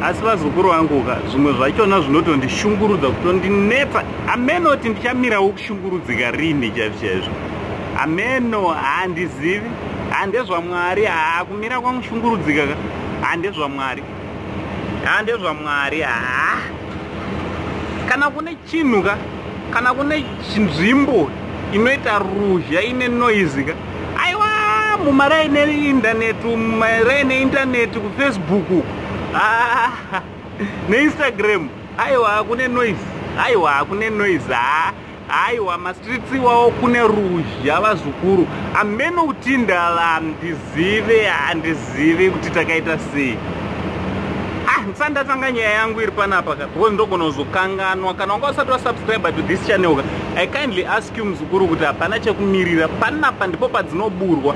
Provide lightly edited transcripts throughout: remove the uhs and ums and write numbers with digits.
asi vazukuru vanguka zvimwe zvachona zvinotondishungurudza kutondinetsa. Amenoti ndichamirawo kushungurudzika rini chaizvo. Ameno handizivi, handezva Mwari, kumira kwamushungurudzika handezva Mwari. Handezva Mwari, kana kune chinhu kana kune nzvimbo inoita ruzha ine noise aiwa mumaraine internet kuFacebook neInstagram aiwa kune noise, aiwa kune noise, aiwa mastreets iwawo kune ruzha vazukuru. Ameno utindala handizive kuti takaita sei. Ndatanga nyaya yangu iri panapa because ndogona kuzokanganwa. Kana wanga usati wasubscribe to this channel I kindly ask you muzukuru kuti hapana chekumirira. Panapa ndipo padzinoburwa,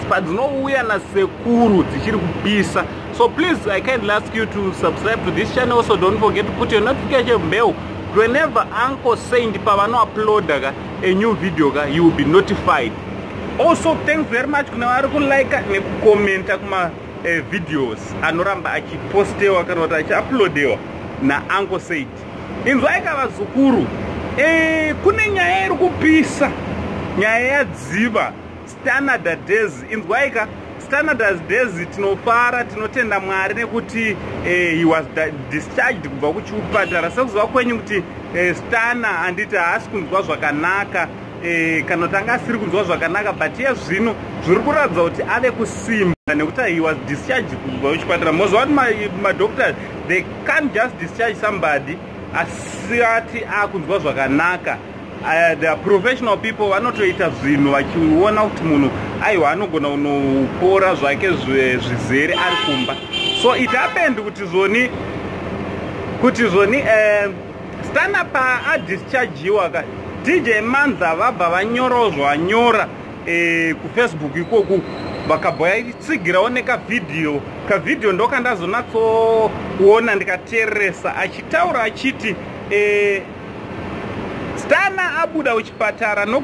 padzinouya nasekuru dzichiri kupisa. So please I kindly ask you to subscribe to this channel. Also don't forget to put your notification bell. Whenever Uncle Saint pavano upload a new video you will be notified. Also thanks very much kuna vari kulike nekukomenta kuma videos anoramba achipostewa kana kuti achiuploadewa na Uncle Saint. Inzwaika vazukuru, kune nyaya iri kupisa, nyaya yadziva Standard Days. Inzwaika Standard Days tinofara, tinotenda Mwari nekuti he was discharged kubva kuchipatara. Sekuziva kwenyu kuti Stana handiti haasi kunzwa zvakanaka, kana kuti anga asiri kunzwa zvakanaka, but iye zvino zviri kuratidza kuti ave kusimba nekuti he was discharged kubva kuchipatara. Mozva kuti madoctors they can't just discharge somebody asati akunzwa zvakanaka. The professional people vanotoita zvinhu vachiona kuti munhu aiwa anogona kunopora zvake zvizere ari kumba. So it happened kuti zvoni Stana pa adischargiwa DJ Manza vabva vanyorawo zvavanyora kuFacebook ikoku vakabva itsigirawo nekavidhiyo ndokandazonatsokuona ndikateeresa achitaura achiti Stana abuda kuchipatara not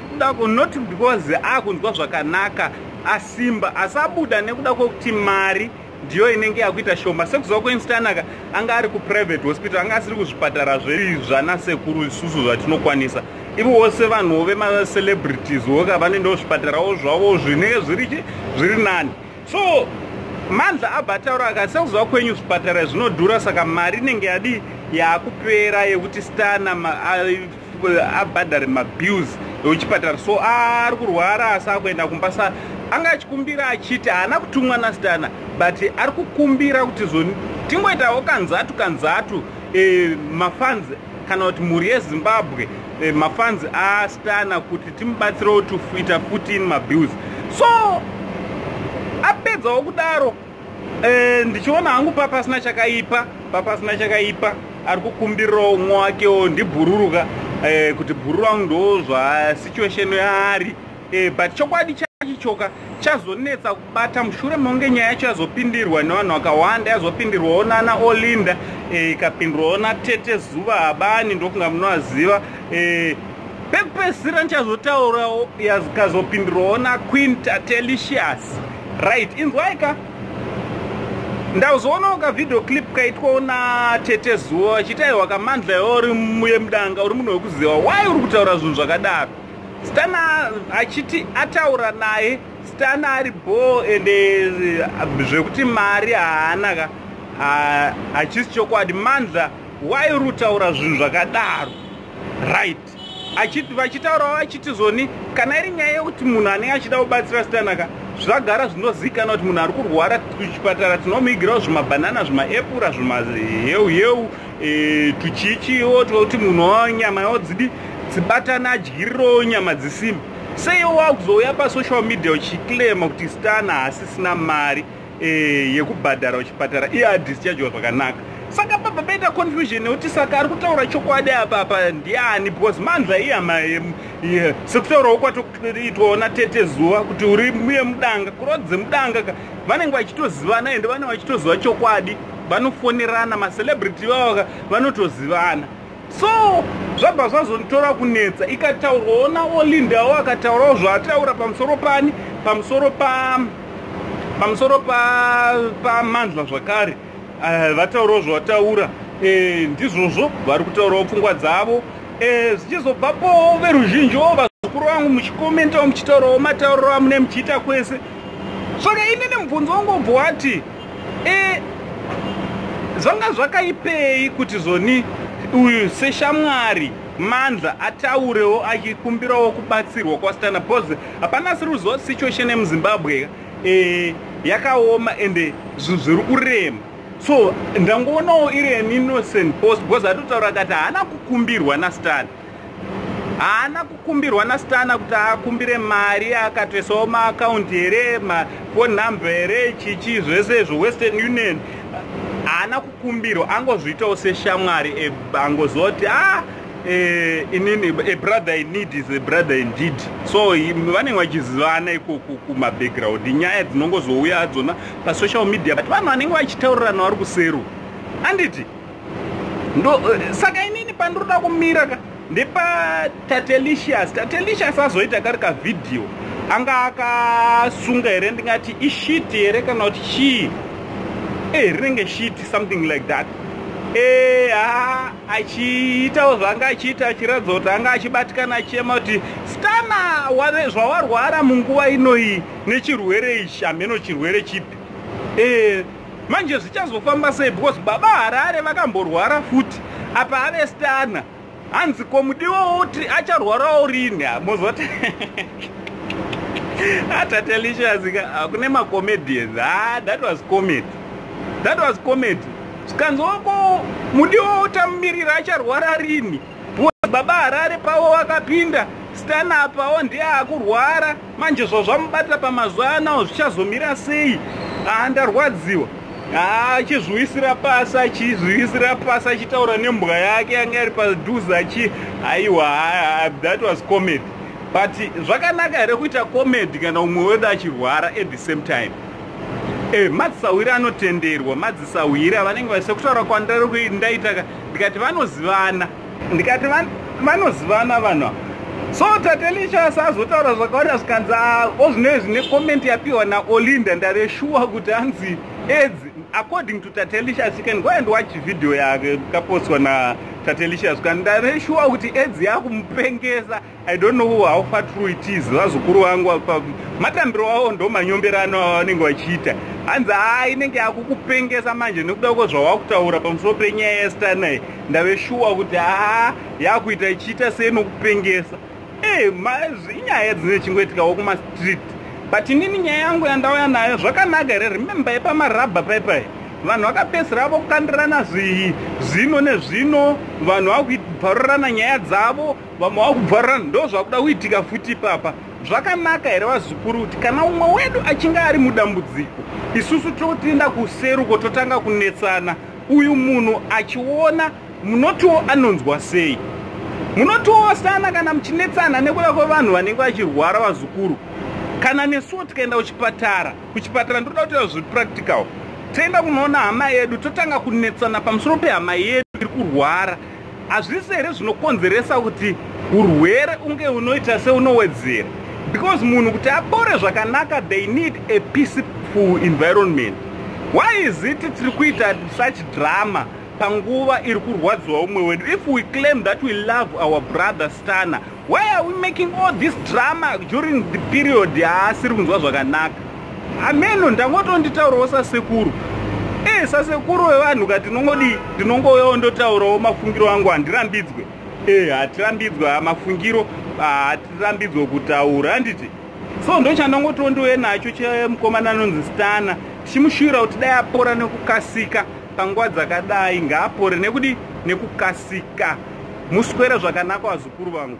because akunzwa zvakanaka asimba, asi abuda nekuda kwokuti mari ndiyo inenge yakuita shoma. Sekuziva kweInstanaka anga ari kuprivate hospital, anga asiri kuzvipatara zvanasekuru isusu zvatinokwanisa. Ivo vose vanhu vemacelebrities voka vanendawo zvipatarawo zvavo zvinenge zviri nani. So Mandla abataura akati sekuziva kwenyu zvipatara zvinodhura, saka mari inenge yakupera yekuti Stana abhadhare mabills ekuchipatara. So ari kurwara asi akuenda kumba. Sa anga achikumbira achiti haana kutumwa naStana, but ari kukumbira kuti tingoitawo kanzatu mafans kana kuti mhuri yeZimbabwe mafans aStana kuti timubatsirewo kuita 14 mabills. So apedzawo kudaro ndichiona hangu papasina chakaipa ari kukumbirawo umwe wakewo ndibhururuka kuti bhurura ndo zvasituation yaari, but chokwadi chachichoka chazonetsa kubata mushure monge nyaya yacho yazopindirwa nevanhu vakawanda, yazopindirwawo nana Olinda, ikapindirwawo naTete Zuva Habani ndokunga munovaziva, pekupedzisira ndichazotaurawo yazikazopindirwawo naQueen Tatelicious, right? Inzwaika ndauzoona kavidhio clip kaitwawo naTete Zuva achitaiwa kaMandla uri mudanga uri munhu wekuziva why uri kutaura zvinhu zvakadaro. Stana achiti ataura naye, Stana ari bo ende zvekuti mari haana hachisi chokwadi. Mandla why uri kutaura zvinhu zvakadaro, right? Vachitaurawo achiti zvoni kana iri nyaya yekuti munhu anenge achida kubatsira Stana zvagara zvinozivikanwa kuti munhu ari kurwara kuchipatara tinomuigirawo zvimabhanana, zvimaepura, zvimaheu tuchichiwo kuti munhu wawo nyama yawo dzibatana adyirirewo nyama dzisimba. Seiwo wakuzouya pasocial media uchiclaima kuti Stana haasisina mari yekubhadhara kuchipatara iye adischargewa zvakanaka. Saka pabva paita confusion nekuti saka ari kutaura chokwadi apa ndiani, because Mandla iye sekutaurawo kwatoitwawo naTete Zuva kuti uri muye mudanga, kurodze mudanga vanenge vachitozivana ende vanenge vachitoziva chokwadi, vanofonerana, macelebrity vavo vanotozivana. So zvabva zvazontora kunetsa, ikataurwawo naOlindawo akataurawo zvaataura pamusoro paMandla zvakare. vataurawo zvavataura ndizvozvo vari kutaurawo pfungwa dzavo. Zvichizobvapo veruzhinjiwo vazukuru vangu muchikomentawo muchitaurawo matauriro amune muchiita kwese. Saka inini mubvunzo wangu wobva wati zvanga zvakaipei kuti zoni uyu seshamwari Mandla ataurewo achikumbirawo kubatsirwa kwaStana Pose. Hapana siri kuziva situation yemuZimbabwe yakaoma ende zvinhu zviri kurema. So ndangoonawo iri an innocent post because atotaura akati haana kukumbirwa naStana. Haana kukumbirwa naStana kuti akumbire mari akatoisawo maakaunti here, mafone number here, chichi zvese zveWestern Union. Haana kukumbirwa, angozviitawo seshamwari angozoti inini a brother in need is a brother indeed. So vanenge vachizivana ikoko kumabackground, nyaya dzinongozouya hadzona pasocial media, but vanhu vanenge vachitaurirana vari kusero handiti. Saka inini pandinoda kumira ndepaTatelicious. Tatelicious azoita kari kavidhio anga akasunga here, ndingati ishiti here kana kuti chii, rinenge shiti something like that. Achiitawo zvanga achiita achiratidza kuti anga achibatikana achiema kuti Stana zvawarwara munguva inoyi nechirwere ichi, hameno chirwere chipi. Manje zvichazofamba sei because baba Harare vakamborwara futi, apa ave Stana hanzi komudiwo kuti acharwarawo rini. Muzoti Tatelicious kune macomedians, that was comedy. That was comedy. Skanzoko mudiwo utamirira acharwara rini. Baba Harare pavo vakapinda, Stana apawo ndiye akurwara. Manje zvamubata pamazuva anawo zvichazomira sei? Ndarwadziwa. Achizviwisira pasi achitaura nembwa yake yanga iri padhuze aiwa, that was comedy. But zvakanaka here kuita comedy kana umwe wedu achirwara at the same time. Madzisawira anotenderwa, madzisawira vanenge vasekutaura kwandari ndaita ndikati vanozivana, ndikati vanozivana vanhu. So Tatelicious azotaura zvakawanda zvikanzi ozvinezvi nekomenti yapiwa naOlinda ndareshua kuti hanzi edzi. According to Tatelicious, you can go and watch video yakapostwa naTatelicious. Kandi ndareshua kuti edzi yakumupengesa. I don't know how far true it is. Vazukuru vangu matambiro wavo ndo manyomberano vanenge vachiita. Hanzi inenge yakukupengesa manje nekuda kwezvawakutaura pamusoro penyaya yeStana. Ndaveshua kuti yakuita ichiita sei nokupengesa. Inyaya dzinechingoitikawo kumastreet. But inini nyaya yangu yandauya nayo zvakanaka here. Remember pamarabha paipai vanhu vakapedzisira vokukandirana zvino nezvino, vanhu vakubvarurana nyaya dzavo, vamwe vakubvarurana, ndo zvakuda kuitika futi papa. Zvakanaka here vazukuru kuti kana umwe wedu achinge ari mudambudziko, isusu totienda kuseruko totanga kunetsana. Uyu munhu achiona munotiwo anonzwa sei, munotiwo Stana kana muchinetsana nekuda kwevanhu vanenge vachirwara vazukuru. Kana nesuwo tikaenda kuchipatara ndoda kuti zviri practical, toenda kunoona hama yedu, totanga kunetsana pamusoro pehama yedu iri kurwara. Hazvisi here zvinokonzeresa kuti urwere unge unoita seunowedzera. Because munhu kuti apore zvakanaka, they need a peaceful environment. Why is it tiri kuita such drama panguva iri kurwadziwa umwe wedu? If we claim that we love our brother Stana, why are we making all this drama during the period yaasiri kunzwa zvakanaka? Ameno ndangotonditaurawo sasekuru. Sasekuru wevanhu kati ndinongouyawo ndotaurawo mafungiro angu handirambidzwe. Hatirambidzwe mafungiro, hatirambidzwe kutaura handiti. So ndochandangotondouya nacho chemukomana anonzi Stana, tichimushuvira kuti dai apora nekukasika panguva dzakadai, ngaapore nekukasika. Muswere zvakanaka vazukuru vangu.